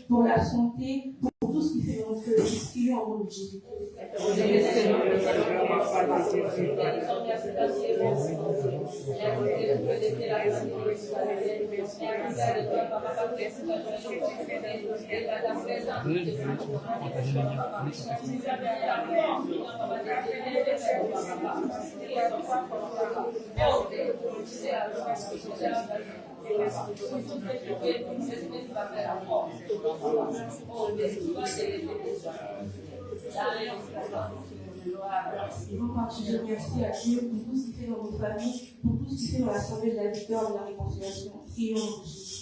Pour la santé, pour tout ce qui fait notre esprit en nom de Jésus. Ils vont partager merci à Dieu pour tout ce qu'il fait dans nos familles, pour tout ce qu'il fait dans l'assemblée de la victoire et de la réconciliation. Prions en Jésus.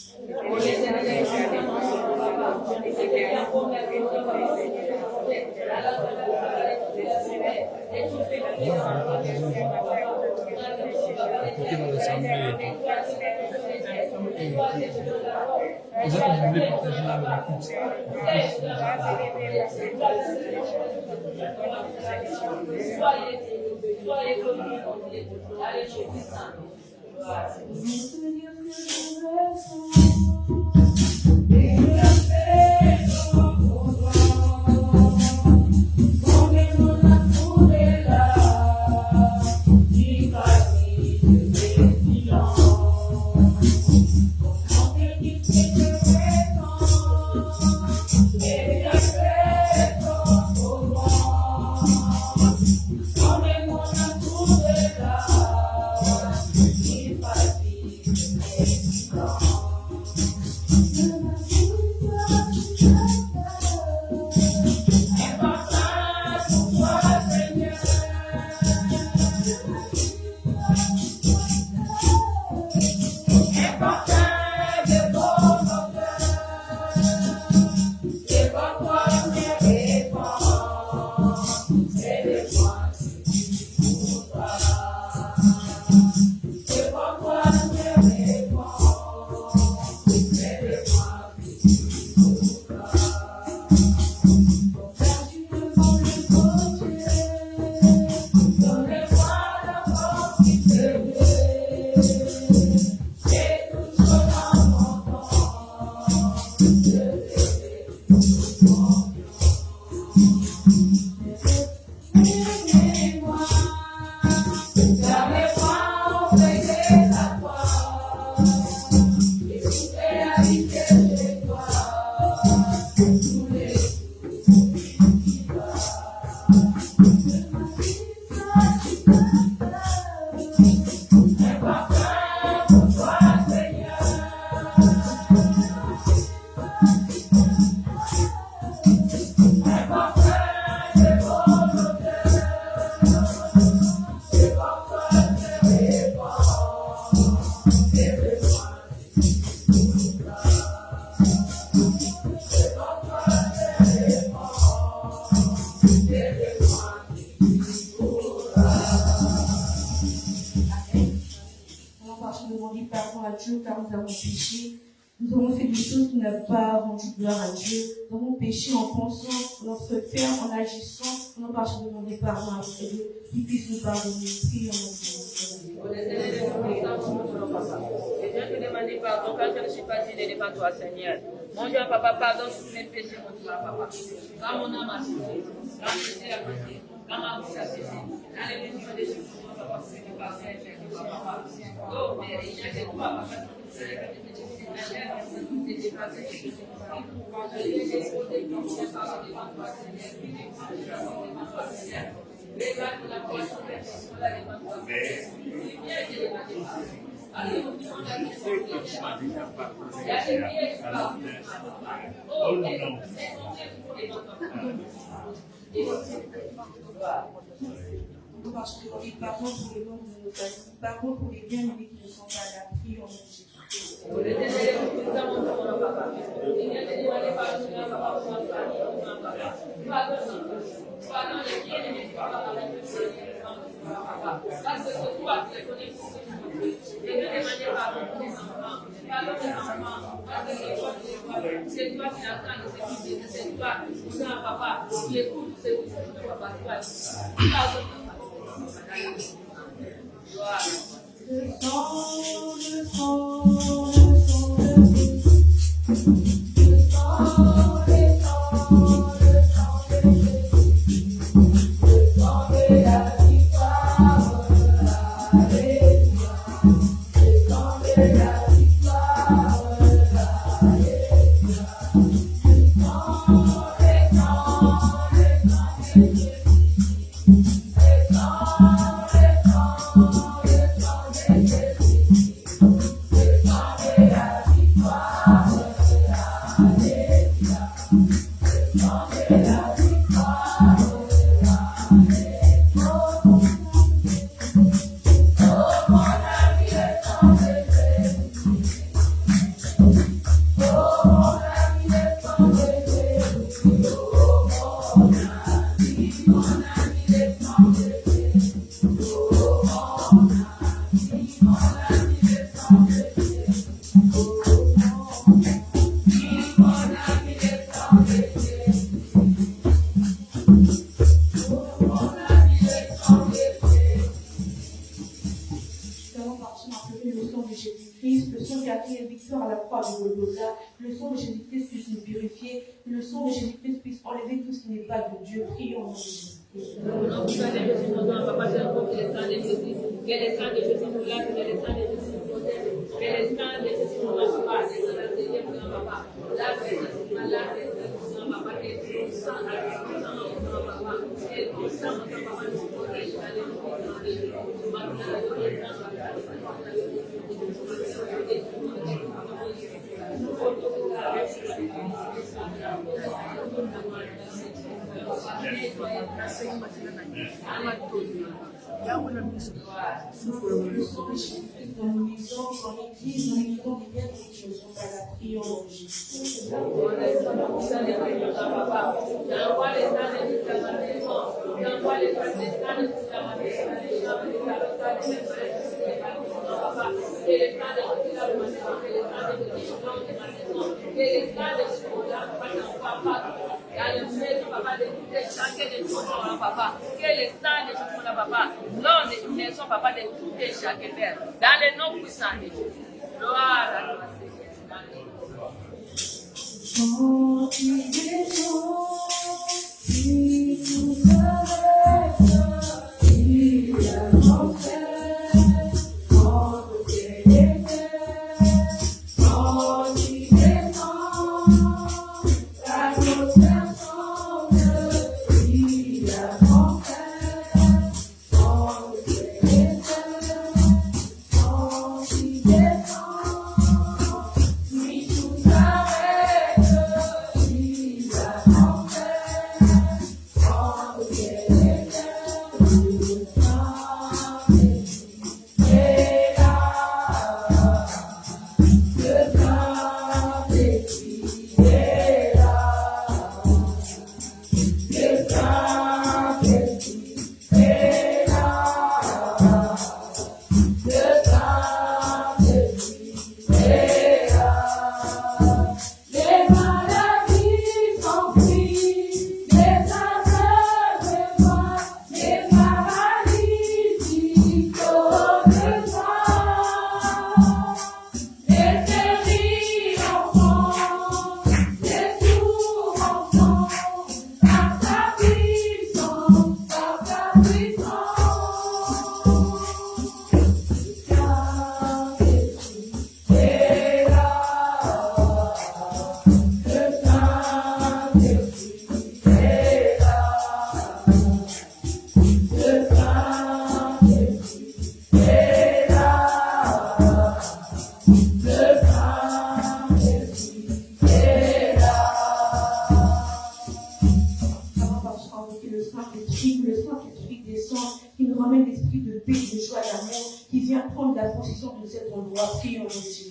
Nous avons fait des choses qui n'ont pas rendu gloire à Dieu. Nous avons péché en pensant, en notre faire, en agissant. Nous avons parti demander pardon à Dieu, qu'il puisse nous pardonner. Prions en Dieu. Et Dieu te demande pardon quand je ne suis pas digne devant toi, Seigneur. Mon Dieu, papa, pardonne tous mes péchés, mon Dieu, papa. Quand mon âme a souffert, quand je suis à côté, quand ma bouche a cessé, dans les bénédictions de Jésus, papa, c'est que par Saint-Jésus, papa. Oh, Père, il n'y a que toi, papa. Nous marchons devant les parents pour les noms de nos familles, parents pour les bien-aimés qui ne sont pas là. Prions en Jésus. Parce que toi, tu les connais pour et ne demandez pas pour les enfants. Pardon les enfants, parce que c'est toi qui attends de sécurité, c'est toi qui as un papa qui écoute ce que tu papa. Pardon papa. Gloire. Le sang, le sang, le sang de Jésus. Le sang, le sang, le sang de Jésus. Le sang de la victoire. Alléluia. Le sang de la victoire. Alléluia. Le sang, le sang, le sang de Jésus. Le sang, le sang, le sang de Jésus. Le sang de la victoire. Alléluia. Le sang de la victoire. Le sang qui a fait victoire à la croix de Golgotha, le sang de Jésus-Christ puisse nous purifier, le sang de Jésus-Christ puisse enlever tout ce qui n'est pas de Dieu. Prions en Jésus. Que les sangs de Jésus nous lavent, que les sangs de Jésus nous protègent, que les sangs de Jésus nous lâchent pas, que les sangs de Jésus nous lâchent pas. Lave les sangs, lave les sangs, papa, que le sang, papa, que le sang, papa, nous protège, Le sang de Jésus-Christ dans nos maisons, dans l'église, dans les maisons des biens qui ne sont pas là. Prions en Jésus. J'envoie les sangs de Jésus dans ma maison, j'envoie les sangs de Jésus dans ma maison, les sangs de Jésus dans les chambres, les salles, les papa, que les sangs de Jésus dans ma maison, que les sangs de Jésus dans ma maison, que les sangs de Jésus dans papa, dans le maison, papa, de toutes les chacun de tout mon papa, que les sangs de Jésus dans papa, non de maison, papa, de toutes les chacun père, dans les noms puissants de Jésus. Gloire à toi, Seigneur. Quand tu descends, tu nous arrêtes, il y a l'enfer, entre tes déserts. Quand tu descends, la grosse personne, il y a l'enfer, entre tes déserts. Quand tu descends, tu nous arrêtes, il y a esprit de paix, de joie, d'amour qui vient prendre la possession de cet endroit. Prions au nom de Jésus.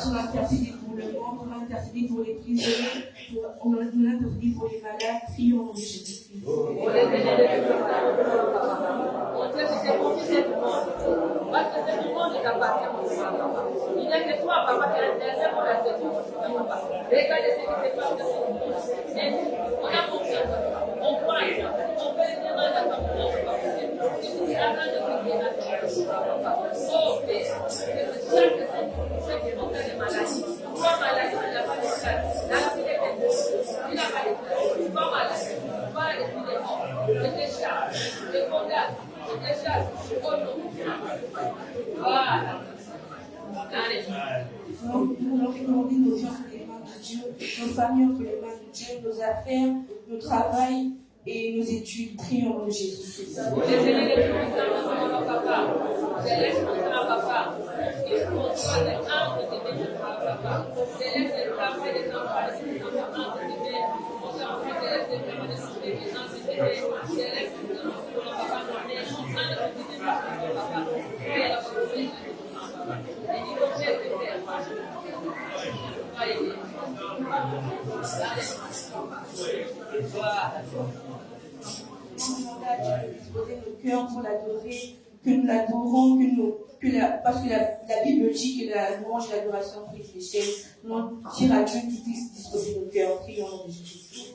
On a intercédé pour le monde, on a intercédé pour les prisonniers, on a intercédé pour les malades. Prions au nom de Jésus-Christ. Parce que c'est le monde qui t'appartient, papa. Il n'y a que toi, papa, qui a intérêt pour la sécurité, papa. Regardez ce qui se passe dans ce monde. On a confiance, on croit, on fait les demandes à ton nom, papa. C'est la grande sécurité, papa. Oh, mais chaque ceux qui ont fait des maladies, toi, maladie, il n'a pas de cas. Dans la vie des il n'a pas de cas. Toi, maladie, toi, l'esprit des morts. Je te charge, je te condamne. Voilà. Allez. Nous recommandons nos vies entre les mains de Dieu, nos familles entre les mains de Dieu, nos affaires, nos travail et nos études. Prions au nom de Jésus. Disposer nos cœurs pour l'adorer, que nous l'adorons, parce que la Bible dit que la louange et l'adoration prise les chaînes. Nous dire à Dieu qu'il puisse disposer nos cœurs. Prions au nom de Jésus.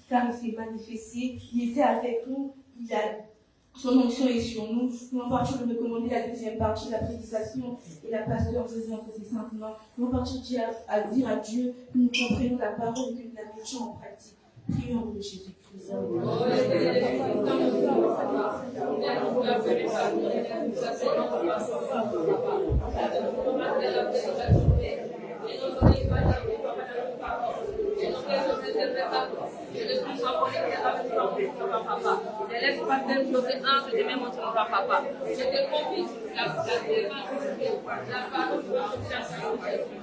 car il s'est manifesté, il était avec nous, son onction est sur nous. Nous allons partir de recommander la deuxième partie de la prédication et la pasteur José Antosé simplement. Nous allons partir à dire à Dieu que nous comprenons la parole et que nous la mettions en pratique. Prions au nom de Jésus-Christ. Je laisse pas faire bloquer entre de même entre papa. Je te confie la parole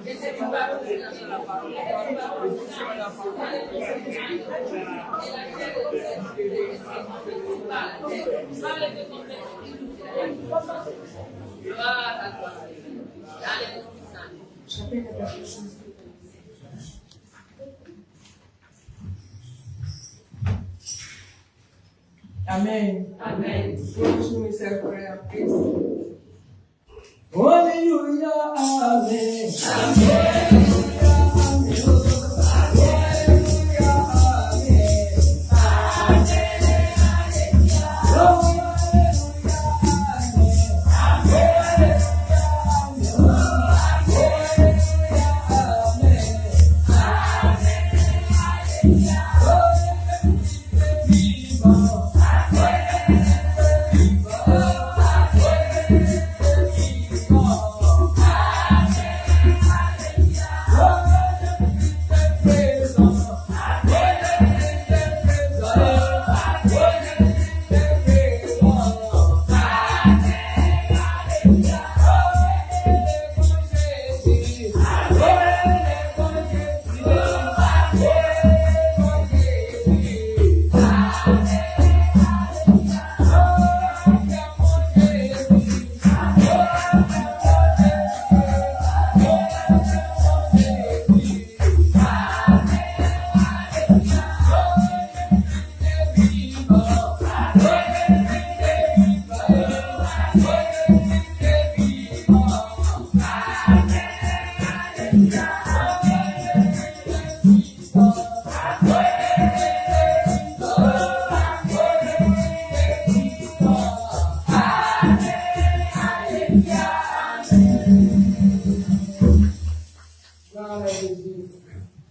je sais pas la parole. Amen. Amen. Bonjour, mes chers frères. Alléluia. Amen. Amen.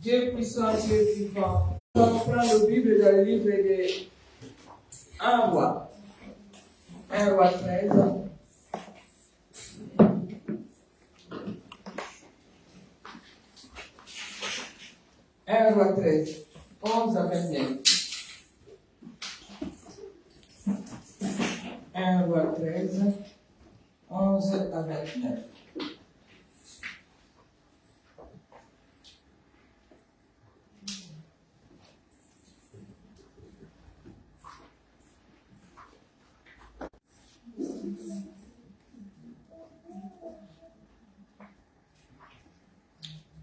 Dieu puissant, Dieu vivant. On va prendre le Bible dans le livre de 1 roi. 1 roi 13. 1 Roi 13, 11 à 29. 1 Roi 13, 11 à 29.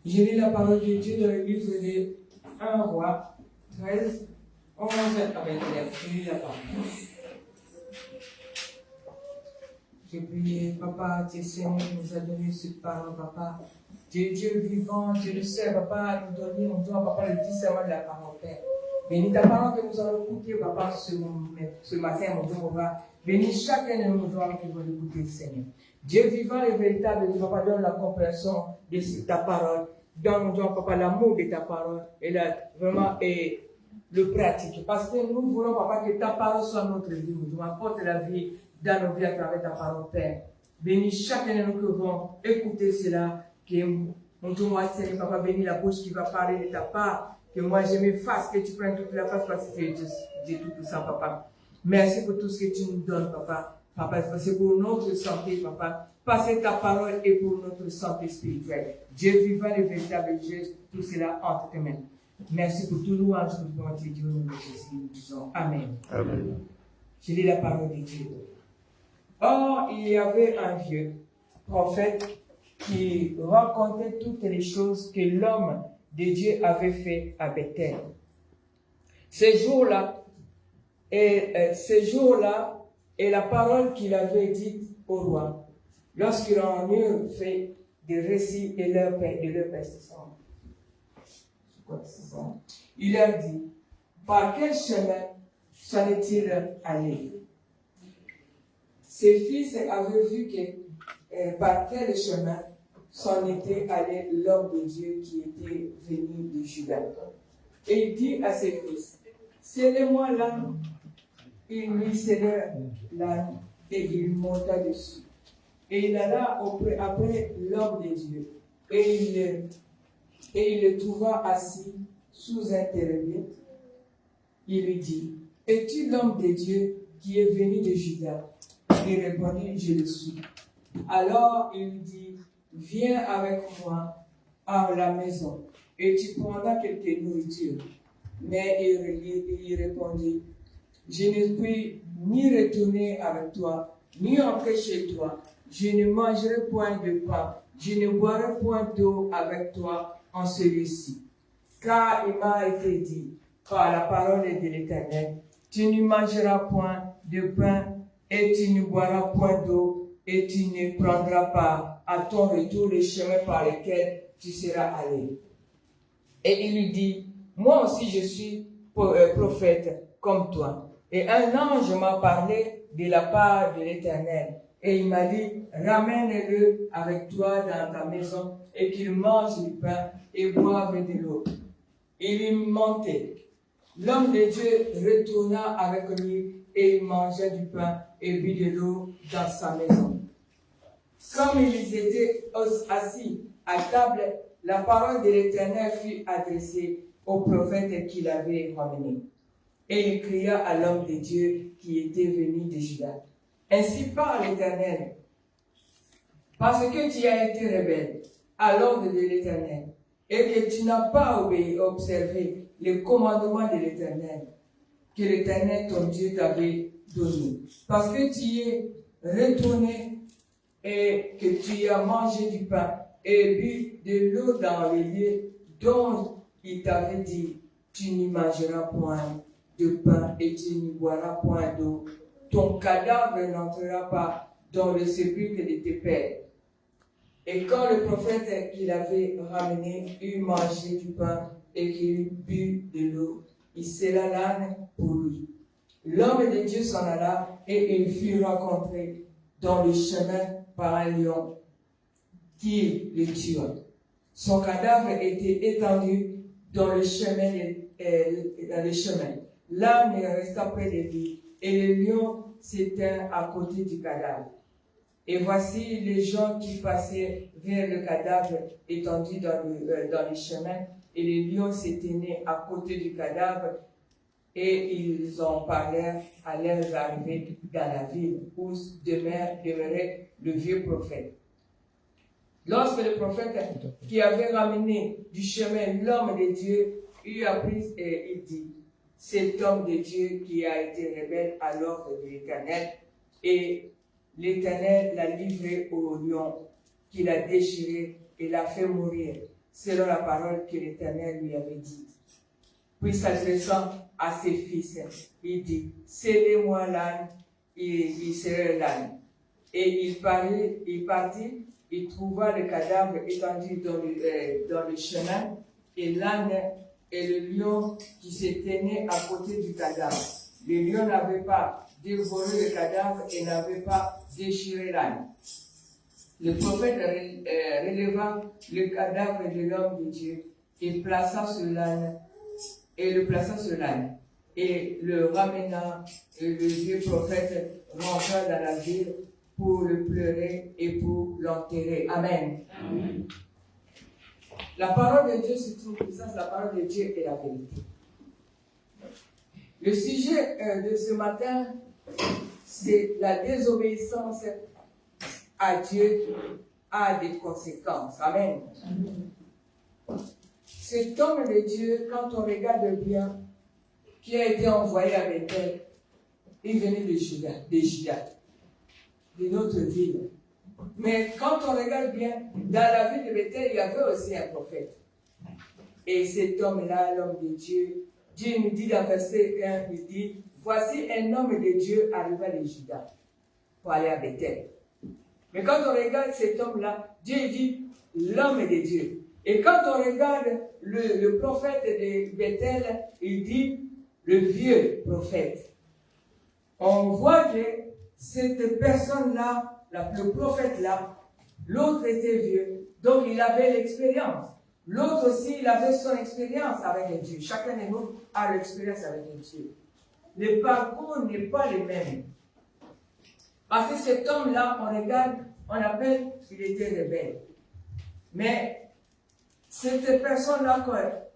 J'ai lu la parole de Dieu dans le livre de 1 Roi 13, 11 à 29. J'ai lu la parole. J'ai prié, Papa, tu es Seigneur qui nous a donné cette parole, Papa. Tu es Dieu vivant, tu le sais, Papa, nous donner, on doit, Papa, le discernement de la parole, Père. Bénis ta parole que nous allons écouter, Papa, ce matin, mon Dieu, on va. Bénis chacun de nos doigts qui vont l'écouter, Seigneur. Dieu vivant et véritable, Dieu, Papa, donne la compréhension de ta parole. Donne, mon Dieu, Papa, l'amour de ta parole et vraiment et le pratique. Parce que nous voulons, Papa, que ta parole soit notre vie. Nous apporte la vie dans nos vies à travers ta parole, Père. Bénis chacun de nous qui vont écouter cela. Que mon Dieu, moi, Seigneur, Papa, bénis la bouche qui va parler de ta part. Que moi, je m'efface, que tu prennes toute la place parce que c'est tout ça, Papa. Merci pour tout ce que tu nous donnes, Papa. Papa, c'est pour notre santé, Papa. Passer ta parole et pour notre santé spirituelle. Dieu vivant et véritable Dieu, tout cela entre tes mains. Merci pour tout louange que nous pouvons te dire au nom de Jésus. Nous disons Amen. Amen. Je lis la parole de Dieu. Or, il y avait un vieux prophète qui racontait toutes les choses que l'homme de Dieu avait fait à Bethel. Ces jours-là, et la parole qu'il avait dite au roi, lorsqu'il en eut fait des récits de leur persistance. Il leur dit, par quel chemin s'en est-il allé? Ses fils avaient vu que par quel chemin s'en était allé l'homme de Dieu qui était venu de Juda. Et il dit à ses fils, scellez-moi l'âne. Il lui scella l'âne et il monta dessus. Et il alla après l'homme de Dieu. Et il le trouva assis sous un térébenth. Il lui dit, es-tu l'homme de Dieu qui est venu de Juda? Il répondit, je le suis. Alors il lui dit, viens avec moi à la maison et tu prendras quelque nourriture. Mais il répondit, je ne puis ni retourner avec toi, ni entrer chez toi. Je ne mangerai point de pain, je ne boirai point d'eau avec toi en celui-ci. Car il m'a été dit, par la parole de l'Éternel, tu ne mangeras point de pain et tu ne boiras point d'eau et tu ne prendras pas à ton retour le chemin par lequel tu seras allé. Et il lui dit, moi aussi je suis prophète comme toi. Et un ange m'a parlé de la part de l'Éternel. Et il m'a dit, ramène-le avec toi dans ta maison et qu'il mange du pain et boive de l'eau. Il y montait. L'homme de Dieu retourna avec lui et il mangea du pain et but de l'eau dans sa maison. Comme ils étaient assis à table, la parole de l'Éternel fut adressée au prophète qui l'avait ramené. Et il cria à l'homme de Dieu qui était venu de Juda. Ainsi parle l'Éternel, parce que tu as été rebelle à l'ordre de l'Éternel, et que tu n'as pas observé les commandements de l'Éternel, que l'Éternel, ton Dieu, t'avait donné. Parce que tu es retourné et que tu as mangé du pain et bu de l'eau dans les lieux dont il t'avait dit, tu n'y mangeras point de pain et tu n'y boiras point d'eau. Ton cadavre n'entrera pas dans le sépulcre de tes pères. Et quand le prophète qu'il avait ramené eut mangé du pain et qu'il eut bu de l'eau, il scella l'âne pour lui. L'homme de Dieu s'en alla et il fut rencontré dans le chemin par un lion qui le tua. Son cadavre était étendu dans le chemin. L'âne resta près de lui et le lion s'éteint à côté du cadavre. Et voici les gens qui passaient vers le cadavre étendu dans le chemin et les lions se tenaient à côté du cadavre, et ils en parlèrent à leur arrivée dans la ville où demeurait le vieux prophète. Lorsque le prophète qui avait ramené du chemin l'homme de Dieu eut appris, il dit, cet homme de Dieu qui a été rebelle à l'ordre de l'Éternel, et l'Éternel l'a livré au lion, qui l'a déchiré et l'a fait mourir, selon la parole que l'Éternel lui avait dite. Puis s'adressant à ses fils, il dit, scellez-moi l'âne, il serait l'âne. Et il partit, il trouva le cadavre étendu dans le chemin, et l'âne et le lion qui se tenaient à côté du cadavre. Le lion n'avait pas dévoré le cadavre et n'avait pas déchiré l'âne. Le prophète releva le cadavre de l'homme de Dieu et le plaça sur l'âne, et le ramena, et le vieux prophète rentra dans la ville pour le pleurer et pour l'enterrer. Amen. Amen. La parole de Dieu se trouve puissance, la parole de Dieu est la vérité. Le sujet de ce matin, c'est la désobéissance à Dieu a des conséquences. Amen. Cet homme de Dieu, quand on regarde bien, qui a été envoyé à Bethel, il venait de Juda, de notre ville. Mais quand on regarde bien, dans la ville de Bethel, il y avait aussi un prophète. Et cet homme-là, l'homme de Dieu, Dieu nous dit dans verset 1, il dit, voici un homme de Dieu arriva de Juda pour aller à Bethel. Mais quand on regarde cet homme-là, Dieu dit l'homme de Dieu. Et quand on regarde le prophète de Bethel, il dit le vieux prophète. On voit que cette personne-là, le prophète-là, l'autre était vieux, donc il avait l'expérience. L'autre aussi, il avait son expérience avec Dieu. Chacun de nous a l'expérience avec Dieu. Le parcours n'est pas le même. Parce que cet homme-là, on regarde, on appelle qu'il était rebelle. Mais cette personne-là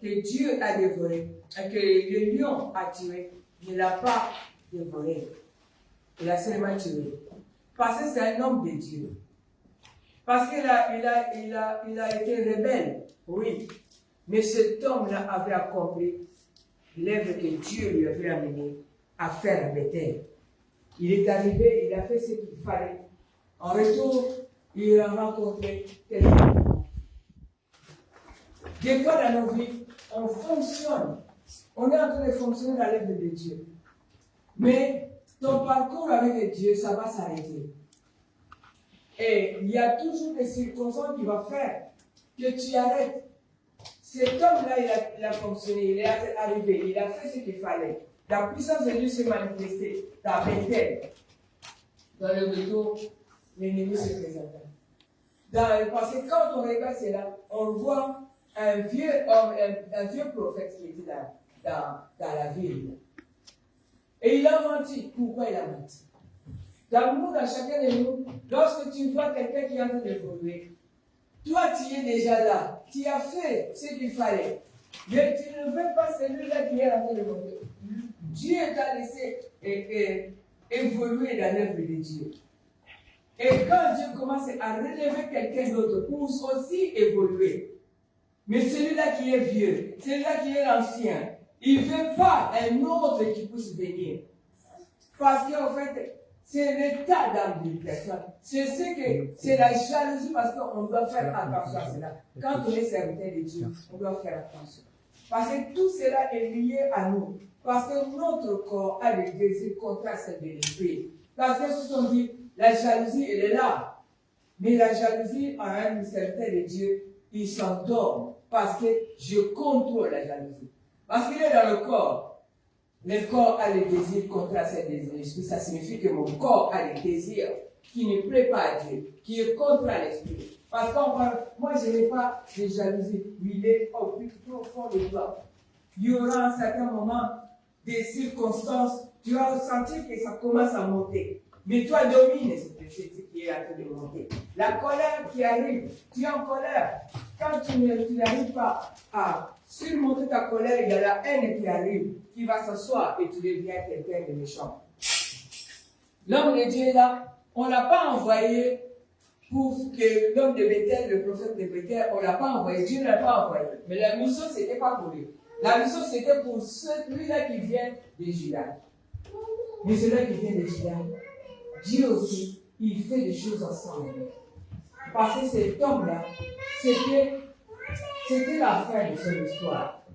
que Dieu a dévoré, que le lion a tué, il ne l'a pas dévoré. Il a seulement tué. Parce que c'est un homme de Dieu. Parce qu'il a été rebelle, oui. Mais cet homme-là avait accompli l'œuvre que Dieu lui avait amené à faire à Bethel. Il est arrivé, il a fait ce qu'il fallait. En retour, il a rencontré quelqu'un. Des fois dans nos vies, on fonctionne. On est en train de fonctionner dans l'œuvre de Dieu. Mais ton parcours avec Dieu, ça va s'arrêter. Et il y a toujours des circonstances qui vont faire que tu arrêtes. Cet homme-là, il a fonctionné, il est arrivé, il a fait ce qu'il fallait. La puissance de Dieu s'est manifestée dans Bethel. Dans le retour, l'ennemi se présenta. Parce que quand on regarde cela, on voit un vieux homme, un vieux prophète qui était dans la ville. Et il a menti. Pourquoi il a menti? Dans le monde, dans chacun de nous, lorsque tu vois quelqu'un qui est en train d'évoluer, toi tu es déjà là. Tu as fait ce qu'il fallait. Mais tu ne veux pas celui-là qui est en train d'évoluer. Dieu t'a laissé évoluer dans l'œuvre de Dieu. Et quand Dieu commence à relever quelqu'un d'autre pour aussi évoluer, mais celui-là qui est vieux, celui-là qui est ancien, il ne veut pas un autre qui puisse venir. Parce qu'en fait, c'est l'état d'âme d'une personne. C'est la jalousie parce qu'on doit faire attention à cela. Quand on est serviteur de Dieu, on doit faire attention. Parce que tout cela est lié à nous. Parce que notre corps a des désirs contraires à celle de l'esprit. Parce que ce qu'on dit, la jalousie, elle est là. Mais la jalousie, en un serviteur de Dieu, il s'endort. Parce que je contrôle la jalousie. Parce qu'il est dans le corps. Le corps a les désirs contraires à celle de l'esprit. Ça signifie que mon corps a des désirs qui ne plaît pas à Dieu, qui est contre l'esprit. Parce que moi, je n'ai pas de jalousie. Il est au plus profond de toi. Il y aura un certain moment des circonstances, tu vas sentir que ça commence à monter. Mais toi, domine ce qui est en train de monter. La colère qui arrive, tu es en colère. quand tu n'arrives pas à surmonter ta colère, il y a la haine qui arrive, qui va s'asseoir et tu deviens quelqu'un de méchant. L'homme de Dieu est là, on ne l'a pas envoyé pour que l'homme de Bethel, le prophète de Bethel, on ne l'a pas envoyé, Dieu ne l'a pas envoyé. Mais la mission, ce n'était pas pour lui. La mission, c'était pour celui-là qui vient de Juda. Mais celui-là qui vient de Juda, Dieu aussi, il fait des choses ensemble. Parce que cet homme-là, c'était la fin de son histoire.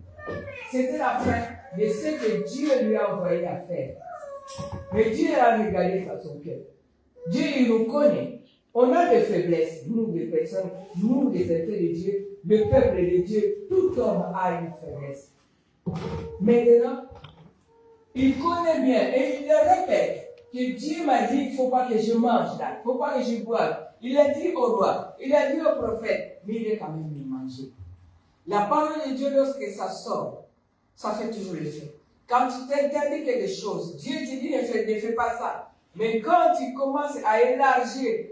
C'était la fin de ce que Dieu lui a envoyé à faire. Mais Dieu a regardé à son cœur. Dieu, il nous connaît. On a des faiblesses, nous, les personnes, nous, les êtres de Dieu, le peuple de Dieu, tout homme a une faiblesse. Maintenant, il connaît bien et il le répète que Dieu m'a dit il ne faut pas que je mange là, il ne faut pas que je boive. Il a dit au roi, il a dit au prophète, mais il est quand même de manger. La parole de Dieu, lorsque ça sort, ça fait toujours l'effet. Quand tu t'interdis quelque chose, Dieu te dit ne fais pas ça. Mais quand tu commences à élargir,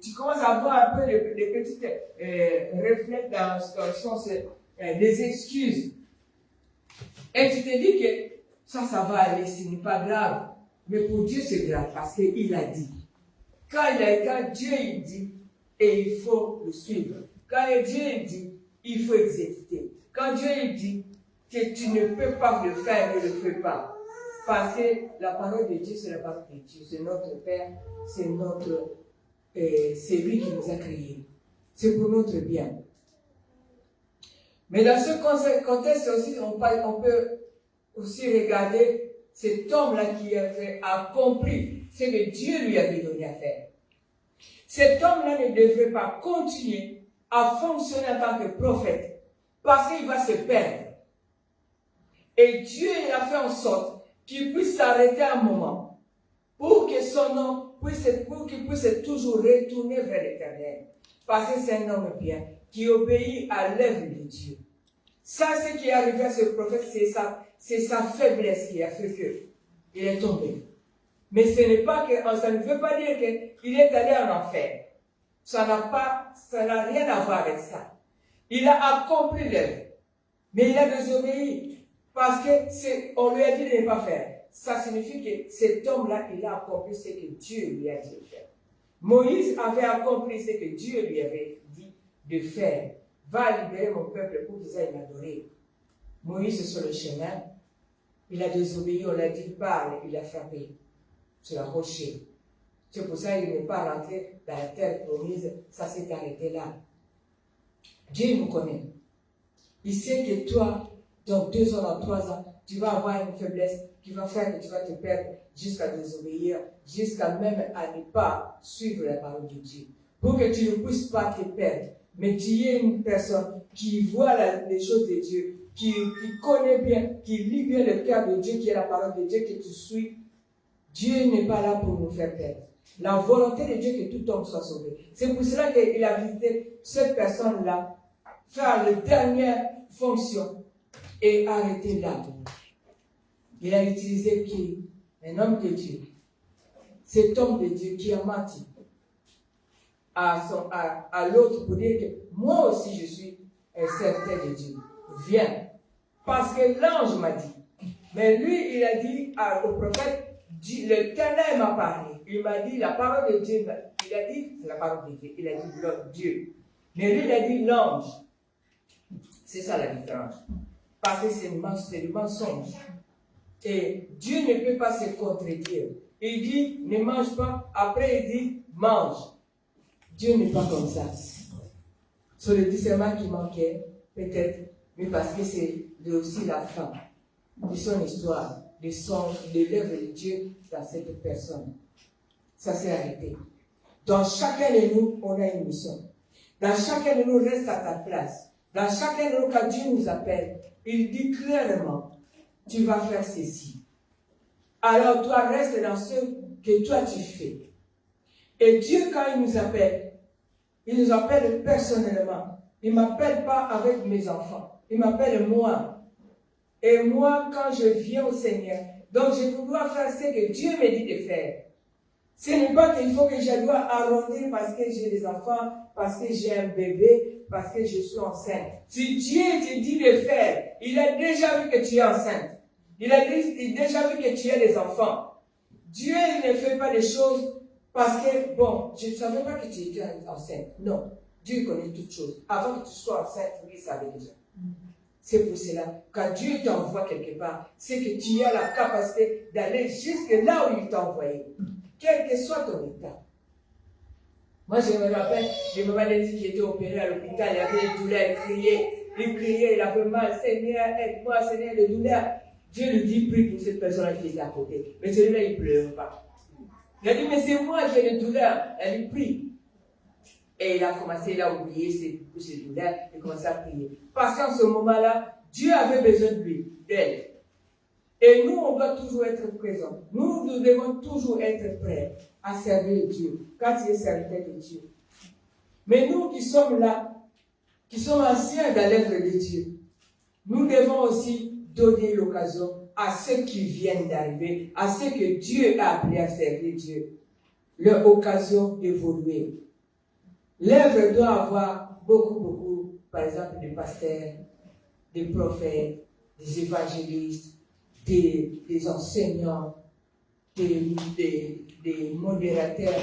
tu commences à avoir un peu des petits reflets dans le sens des excuses. Et tu te dis que ça va aller, ce n'est pas grave. Mais pour Dieu, c'est grave parce qu'il a dit. Quand Dieu il dit, et il faut le suivre. Quand Dieu il dit, il faut exécuter. Quand Dieu il dit que tu ne peux pas le faire, ne le fais pas. Parce que la parole de Dieu, c'est la parole de Dieu. C'est notre Père, c'est lui qui nous a créés. C'est pour notre bien. Mais dans ce contexte aussi, on peut aussi regarder cet homme-là qui avait accompli ce que Dieu lui avait donné à faire. Cet homme-là ne devrait pas continuer à fonctionner en tant que prophète parce qu'il va se perdre. Et Dieu il a fait en sorte qu'il puisse s'arrêter un moment pour que son nom puisse toujours retourner vers l'Éternel. Parce que c'est un homme bien qui obéit à l'œuvre de Dieu. Ça, ce qui est arrivé à ce prophète, c'est sa faiblesse qui a fait qu'il est tombé. Mais ça ne veut pas dire qu'il est allé en enfer. Ça n'a rien à voir avec ça. Il a accompli l'œuvre. Mais il a désobéi. Parce qu'on lui a dit de ne pas faire. Ça signifie que cet homme-là, il a accompli ce que Dieu lui a dit de faire. Moïse avait accompli ce que Dieu lui avait dit de faire. Va libérer mon peuple pour qu'ils aillent m'adorer. Moïse sur le chemin, il a désobéi, on l'a dit, parle, il a frappé sur la rocher. C'est pour ça qu'il n'est pas rentré dans la terre promise, ça s'est arrêté là. Dieu nous connaît. Il sait que toi, dans 2 ans, dans 3 ans, tu vas avoir une faiblesse qui va faire que tu vas te perdre jusqu'à désobéir, jusqu'à même à ne pas suivre la parole de Dieu. Pour que tu ne puisses pas te perdre, mais tu es une personne qui voit les choses de Dieu, qui connaît bien, qui lit bien le cœur de Dieu, qui est la parole de Dieu, que tu suis. Dieu n'est pas là pour nous faire perdre. La volonté de Dieu que tout homme soit sauvé. C'est pour cela qu'il a visité cette personne-là, faire la dernière fonction et arrêter là. Il a utilisé qui? Un homme de Dieu. Cet homme de Dieu qui a menti à l'autre pour dire que moi aussi je suis un serviteur de Dieu. Viens. Parce que l'ange m'a dit. Mais lui, il a dit au prophète, l'Éternel m'a parlé. Il m'a dit la parole de Dieu. Il a dit, c'est la parole de Dieu. Il a dit Dieu. Mais lui, il a dit l'ange. C'est ça la différence. Parce que c'est du mensonge. Et Dieu ne peut pas se contredire. Il dit, ne mange pas. Après, il dit, mange. Dieu n'est pas comme ça. Sur le discernement qui manquait, peut-être, mais parce que c'est aussi la fin de son histoire, de l'œuvre de Dieu dans cette personne. Ça s'est arrêté. Dans chacun de nous, on a une mission. Dans chacun de nous, reste à ta place. Dans chacun de nous, quand Dieu nous appelle, il dit clairement, tu vas faire ceci. Alors toi, reste dans ce que toi tu fais. Et Dieu, quand il nous appelle personnellement. Il ne m'appelle pas avec mes enfants. Il m'appelle moi. Et moi, quand je viens au Seigneur, donc je dois faire ce que Dieu me dit de faire. Ce n'est pas qu'il faut que je dois arrondir parce que j'ai des enfants, parce que j'ai un bébé, parce que je suis enceinte. Si Dieu te dit de faire, il a déjà vu que tu es enceinte. Il a déjà vu que tu as des enfants. Dieu ne fait pas des choses parce que, bon, je ne savais pas que tu étais enceinte. Non. Dieu connaît toutes choses. Avant que tu sois enceinte, lui, il savait déjà. C'est pour cela, quand Dieu t'envoie quelque part, c'est que tu as la capacité d'aller jusque là où il t'a envoyé. Quel que soit ton état. Moi, je me rappelle de Maman Denise qui était opérée à l'hôpital, il avait des douleurs, il criait, il avait mal. Seigneur, aide-moi, Seigneur, de douleur. Dieu lui dit, prie pour cette personne qui était à côté. Mais celui-là, il ne pleure pas. Il a dit, mais c'est moi qui ai des douleurs. Elle lui prie. Et il a commencé, il a oublié ses douleurs, il a commencé à prier. Parce qu'en ce moment-là, Dieu avait besoin de lui, d'elle. Et nous, on doit toujours être présents. Nous devons toujours être prêts à servir Dieu, quand il est serviteur de Dieu. Mais nous qui sommes là, qui sommes anciens dans l'œuvre de Dieu, nous devons aussi donner l'occasion à ceux qui viennent d'arriver, à ceux que Dieu a appelés à servir Dieu, leur occasion d'évoluer. L'œuvre doit avoir beaucoup, par exemple, de pasteurs, des prophètes, des évangélistes, des enseignants, des modérateurs.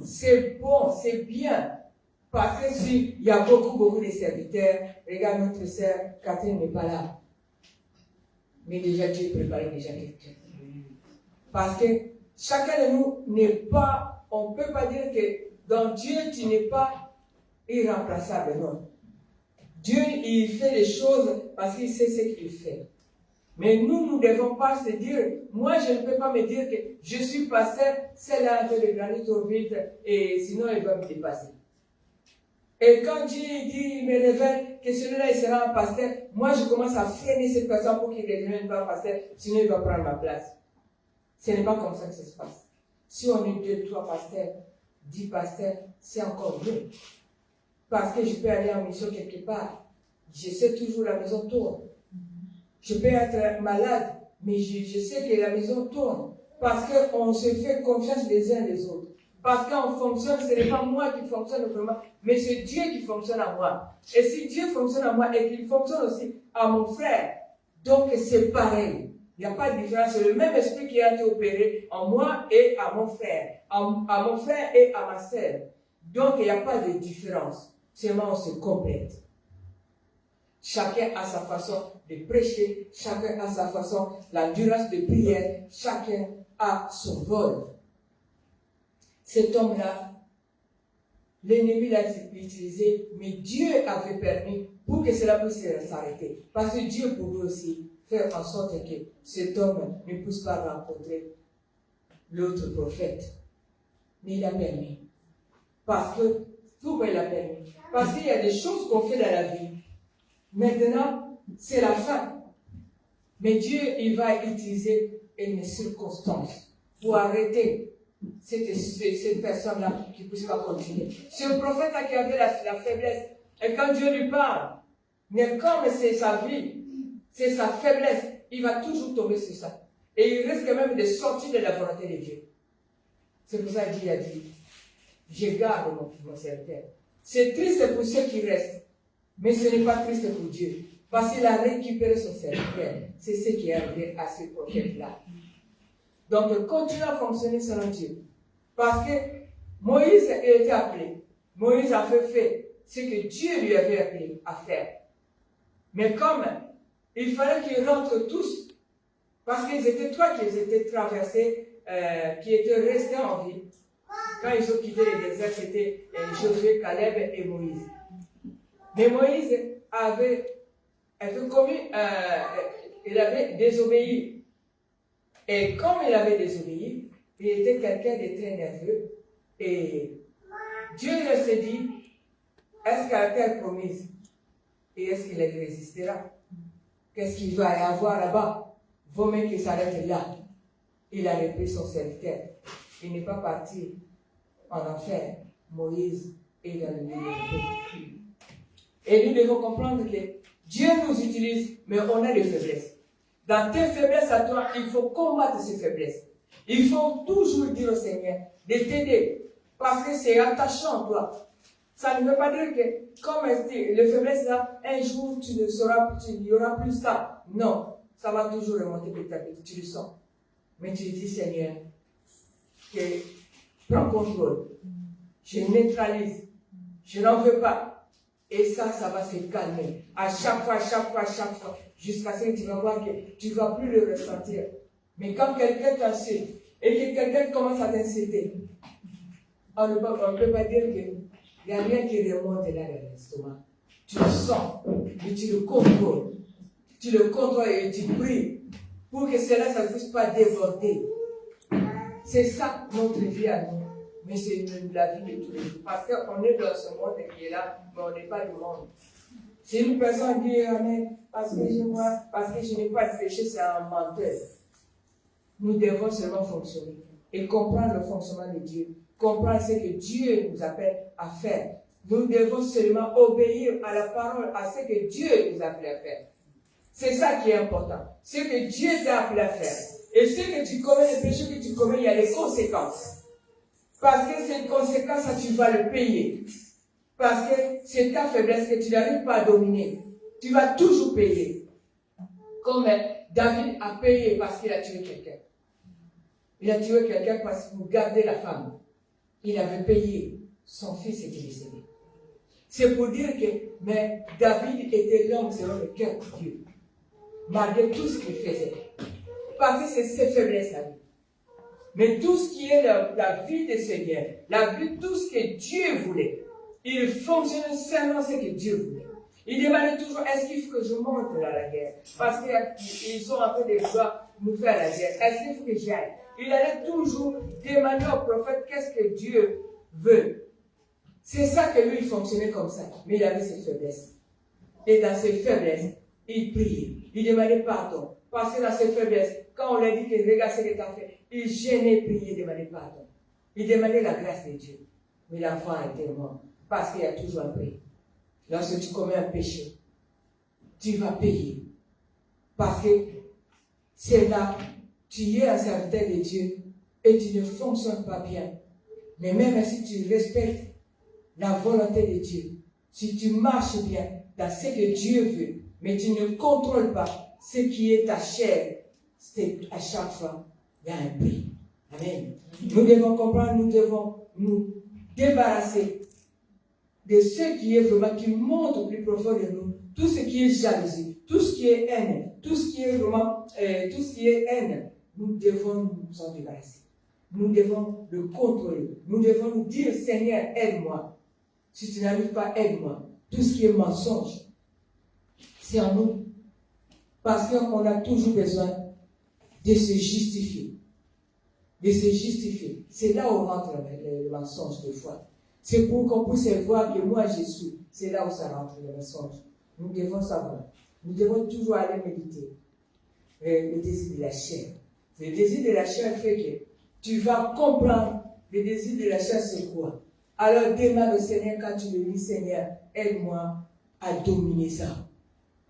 C'est bon, c'est bien. Parce que s'il y a beaucoup de serviteurs, regarde notre sœur, Catherine n'est pas là. Mais déjà, Dieu prépare déjà quelqu'un. Parce que chacun de nous n'est pas, on ne peut pas dire que dans Dieu, tu n'es pas irremplaçable, non. Dieu, il fait les choses parce qu'il sait ce qu'il fait. Mais nous ne devons pas se dire, moi je ne peux pas me dire que je suis pasteur, celle-là fait de grandir trop vite et sinon elle va me dépasser. Et quand Dieu dit, il me révèle que celui-là il sera un pasteur, moi je commence à freiner cette personne pour qu'il ne devienne pas un pasteur, sinon il va prendre ma place. Ce n'est pas comme ça que ça se passe. Si on est 2, 3 pasteurs, 10 pasteurs, c'est encore mieux. Parce que je peux aller en mission quelque part. Je sais toujours la maison tourne. Je peux être malade, mais je sais que la maison tourne. Parce qu'on se fait confiance les uns les autres. Parce qu'on fonctionne, ce n'est pas moi qui fonctionne vraiment, mais c'est Dieu qui fonctionne à moi. Et si Dieu fonctionne à moi et qu'il fonctionne aussi à mon frère, donc c'est pareil. Il n'y a pas de différence. C'est le même esprit qui a été opéré en moi et à mon frère. À mon frère et à ma sœur. Donc il n'y a pas de différence. Seulement on se complète. Chacun a sa façon de prêcher. Chacun a sa façon, l'endurance de prière. Chacun a son rôle. Cet homme-là, l'ennemi l'a utilisé, mais Dieu avait permis pour que cela puisse s'arrêter. Parce que Dieu pouvait aussi faire en sorte que cet homme ne puisse pas rencontrer l'autre prophète. Mais il a permis. Parce que, pourquoi il a permis? Parce qu'il y a des choses qu'on fait dans la vie. Maintenant, c'est la fin. Mais Dieu, il va utiliser une circonstance pour arrêter cette personne-là qui ne puisse pas continuer. C'est un prophète qui avait la faiblesse. Et quand Dieu lui parle, mais comme c'est sa vie, c'est sa faiblesse, il va toujours tomber sur ça. Et il risque même de sortir de la volonté de Dieu. C'est pour ça que Dieu a dit, je garde mon serviteur. C'est triste pour ceux qui restent, mais ce n'est pas triste pour Dieu. Parce qu'il a récupéré son serviteur. C'est ce qui est arrivé à ce prophète-là. Donc, continue à fonctionner selon Dieu. Parce que Moïse a été appelé. Moïse a fait ce que Dieu lui avait appelé à faire. Mais comme il fallait qu'ils rentrent tous, parce qu'ils étaient trois qui étaient traversés, qui étaient restés en vie. Quand ils ont quitté le désert, c'était Josué, Caleb et Moïse. Mais Moïse avait il avait désobéi. Et comme il avait désobéi, il était quelqu'un de très nerveux. Et Dieu s'est dit, est-ce qu'il y a terre promise? Et est-ce qu'il résistera? Qu'est-ce qu'il va y avoir là-bas? Vaut mieux qu'il s'arrête là. Il a repris son serviteur. Il n'est pas parti en enfer. Moïse est dans le milieu. Et nous devons comprendre que Dieu nous utilise, mais on a des faiblesses. Dans tes faiblesses à toi, il faut combattre ces faiblesses. Il faut toujours dire au Seigneur de t'aider parce que c'est attachant toi. Ça ne veut pas dire que comme le faiblesse là, un jour tu ne sauras plus, il n'y aura plus ça. Non, ça va toujours remonter petit à petit, tu le sens. Mais tu dis Seigneur, que prends contrôle. Je neutralise. Je n'en veux pas. Et ça va se calmer. À chaque fois, jusqu'à ce que tu vas voir que tu ne vas plus le ressentir. Mais quand quelqu'un t'insulte et que quelqu'un commence à t'insulter, on ne peut pas dire qu'il n'y a rien qui remonte là dans l'estomac. Tu le sens, mais tu le contrôles. Tu le contrôles et tu pries pour que cela ne puisse pas déborder. C'est ça notre vie à nous. Mais c'est la vie de tous les jours. Parce qu'on est dans ce monde qui est là, mais on n'est pas du monde. Si une personne dit Amen, parce que je n'ai pas de péché, c'est un menteur. Nous devons seulement fonctionner et comprendre le fonctionnement de Dieu. Comprendre ce que Dieu nous appelle à faire. Nous devons seulement obéir à la parole, à ce que Dieu nous appelle à faire. C'est ça qui est important. Ce que Dieu t'a appelé à faire. Et ce que tu commets, les péchés que tu commets, il y a des conséquences. Parce que ces conséquences, tu vas le payer. Parce que c'est ta faiblesse que tu n'arrives pas à dominer. Tu vas toujours payer. Comme David a payé parce qu'il a tué quelqu'un. Il a tué quelqu'un parce qu'il gardait la femme. Il avait payé. Son fils était décédé. C'est pour dire que mais David était l'homme selon le cœur de Dieu. Malgré tout ce qu'il faisait. Parce que c'est ses faiblesses à lui. Mais tout ce qui est la vie des Seigneurs, la vie, tout ce que Dieu voulait, il fonctionnait seulement ce que Dieu voulait. Il demandait toujours, est-ce qu'il faut que je monte à la guerre? Parce qu'ils sont en train de vouloir nous faire la guerre. Est-ce qu'il faut que j'aille? Il allait toujours demander au prophète qu'est-ce que Dieu veut. C'est ça que lui, il fonctionnait comme ça. Mais il avait ses faiblesses. Et dans ses faiblesses, il priait. Il demandait pardon. Parce que dans ses faiblesses, quand on lui a dit que regarde ce que tu as fait, il gênait, priait, demandait pardon. Il demandait la grâce de Dieu. Mais l'enfant était mort. Parce qu'il y a toujours un prix. Lorsque tu commets un péché, tu vas payer. Parce que c'est là, tu es un serviteur de Dieu et tu ne fonctionnes pas bien. Mais même si tu respectes la volonté de Dieu, si tu marches bien dans ce que Dieu veut, mais tu ne contrôles pas ce qui est ta chair, c'est à chaque fois, il y a un prix. Amen. Nous devons comprendre, nous devons nous débarrasser de ce qui est vraiment, qui monte au plus profond de nous, tout ce qui est jalousie, tout ce qui est haine, tout ce qui est vraiment, tout ce qui est haine, nous devons nous en débarrasser. Nous devons le contrôler. Nous devons nous dire, Seigneur, aide-moi. Si tu n'arrives pas, aide-moi. Tout ce qui est mensonge, c'est en nous. Parce qu'on a toujours besoin de se justifier. De se justifier. C'est là où rentre le mensonge des fois. C'est pour qu'on puisse voir que moi je suis. C'est là où ça rentre le mensonge. Nous devons savoir. Nous devons toujours aller méditer. Le désir de la chair. Le désir de la chair fait que tu vas comprendre le désir de la chair c'est quoi. Alors demande au Seigneur quand tu le dis, Seigneur, aide-moi à dominer ça.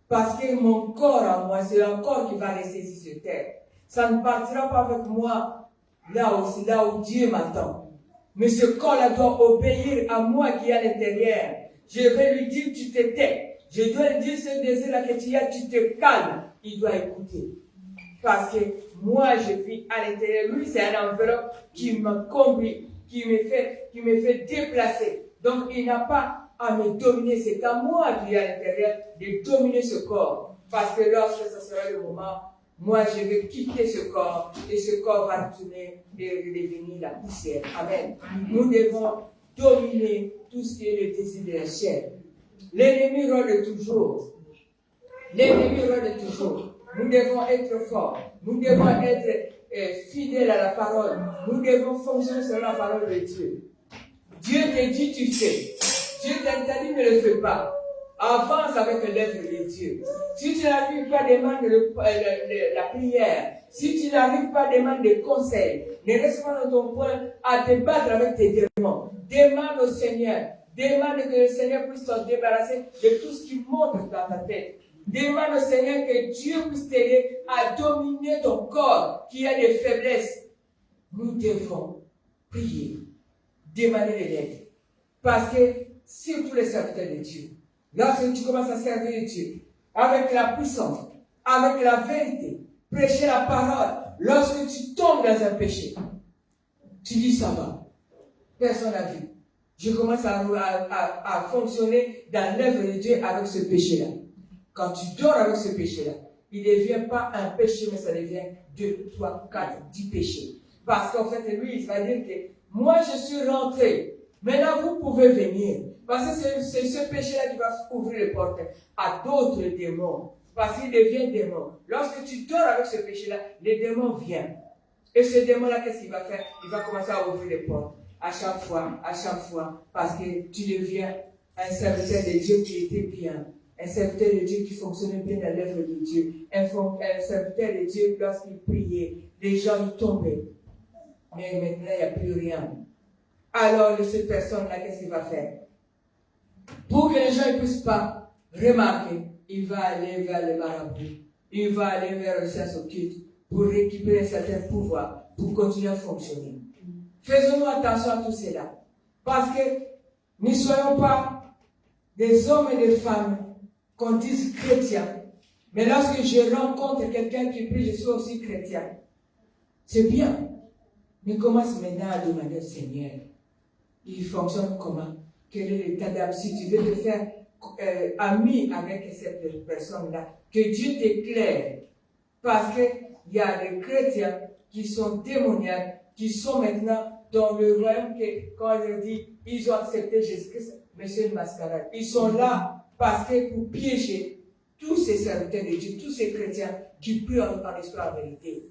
Parce que mon corps en moi, c'est un corps qui va rester ici sur terre. Ça ne partira pas avec moi là où Dieu m'attend. Mais ce corps-là doit obéir à moi qui est à l'intérieur. Je vais lui dire, tu te tais. Je dois lui dire, ce désir-là que tu as, tu te calmes. Il doit écouter. Parce que moi, je vis à l'intérieur. Lui, c'est un enveloppe qui me conduit, qui me fait déplacer. Donc, il n'a pas à me dominer. C'est à moi qui est à l'intérieur de dominer ce corps. Parce que lorsque ce sera le moment, moi, je vais quitter ce corps et ce corps va retourner et redevenir la poussière. Amen. Nous devons dominer tout ce qui est le désir de la chair. L'ennemi rôde toujours. L'ennemi rôde toujours. Nous devons être forts. Nous devons être fidèles à la parole. Nous devons fonctionner selon la parole de Dieu. Dieu te dit, tu fais. Dieu t'interdit, ne le fais pas. Avance avec l'œuvre de Dieu. Si tu n'arrives pas, demande la prière. Si tu n'arrives pas, demande des conseils. Ne reste pas dans ton point à te battre avec tes démons. Demande au Seigneur. Demande que le Seigneur puisse te débarrasser de tout ce qui monte dans ta tête. Demande au Seigneur que Dieu puisse t'aider à dominer ton corps qui a des faiblesses. nous devons prier, demander de l'aide. Parce que surtout les serviteurs de Dieu, lorsque tu commences à servir Dieu, avec la puissance, avec la vérité, prêcher la parole, lorsque tu tombes dans un péché, tu dis ça va, personne n'a vu. Je commence à fonctionner dans l'œuvre de Dieu avec ce péché-là. Quand tu dors avec ce péché-là, il ne devient pas un péché, mais ça devient 2, 3, 4, 10 péchés. Parce qu'en fait, lui, il va dire que moi, je suis rentré. Maintenant, vous pouvez venir. Parce que c'est ce péché-là qui va ouvrir les portes à d'autres démons. Parce qu'il devient démon. Lorsque tu dors avec ce péché-là, les démons viennent. Et ce démon-là, qu'est-ce qu'il va faire? Il va commencer à ouvrir les portes. À chaque fois, parce que tu deviens un serviteur de Dieu qui était bien, un serviteur de Dieu qui fonctionnait bien dans l'œuvre de Dieu, un serviteur de Dieu lorsqu'il priait, les gens y tombaient. Mais maintenant, il n'y a plus rien. Alors, cette personne-là, qu'est-ce qu'il va faire? Pour que les gens ne puissent pas remarquer, il va aller vers le marabout, il va aller vers le sens occulte pour récupérer certains pouvoirs, pour continuer à fonctionner. Faisons-nous attention à tout cela. Parce que ne soyons pas des hommes et des femmes qu'on dise chrétiens. Mais lorsque je rencontre quelqu'un qui prie, je suis aussi chrétien. C'est bien. Mais commence maintenant à demander au Seigneur. Il fonctionne comment? Quel est l'état d'âme? Si tu veux te faire ami avec cette personne-là, que Dieu t'éclaire. Parce qu'il y a des chrétiens qui sont démoniaques, qui sont maintenant dans le royaume que, quand je dis, ils ont accepté Jésus-Christ, mais c'est une mascarade. Ils sont là parce que pour piéger tous ces serviteurs de Dieu, tous ces chrétiens qui prient en esprit en vérité.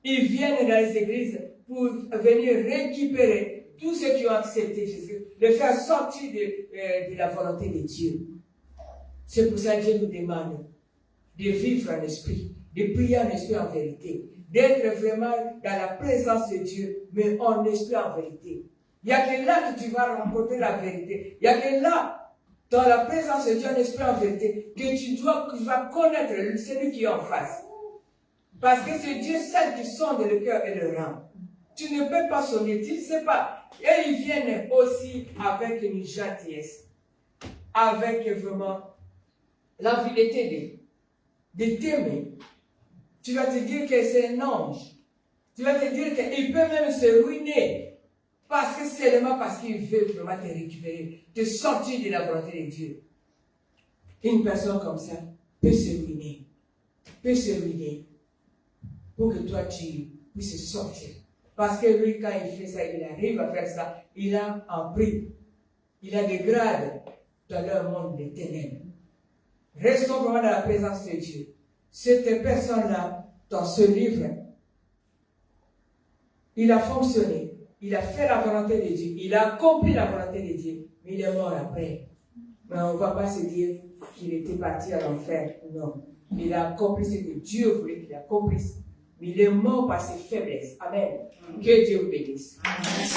Ils viennent dans les églises pour venir récupérer tous ceux qui ont accepté Jésus, les faire sortir de la volonté de Dieu. C'est pour ça que Dieu nous demande de vivre en esprit, de prier en esprit en vérité, d'être vraiment dans la présence de Dieu, mais en esprit en vérité. Il n'y a que là que tu vas rencontrer la vérité. Il n'y a que là, dans la présence de Dieu, en esprit en vérité, que tu vas connaître celui qui est en face. Parce que c'est Dieu seul qui sonde le cœur et le rein. Tu ne peux pas sonner, tu ne sais pas. Et ils viennent aussi avec une gentillesse, avec vraiment l'envie de t'aider, de t'aimer. Tu vas te dire que c'est un ange. Tu vas te dire qu'il peut même se ruiner. Parce que seulement parce qu'il veut vraiment te récupérer, te sortir de la volonté de Dieu. Une personne comme ça peut se ruiner. Pour que toi tu puisses sortir. Parce que lui, quand il fait ça, il arrive à faire ça, il a un prix. Il a des grades dans leur monde des ténèbres. Restons vraiment dans la présence de Dieu. Cette personne-là, dans ce livre, il a fonctionné. Il a fait la volonté de Dieu. Il a accompli la volonté de Dieu. Mais il est mort après. Mais on ne va pas se dire qu'il était parti à l'enfer. Non. Il a accompli ce que Dieu voulait qu'il accomplisse. Mais il est mort par ses faiblesses. Amen. Que Dieu vous bénisse. Amen.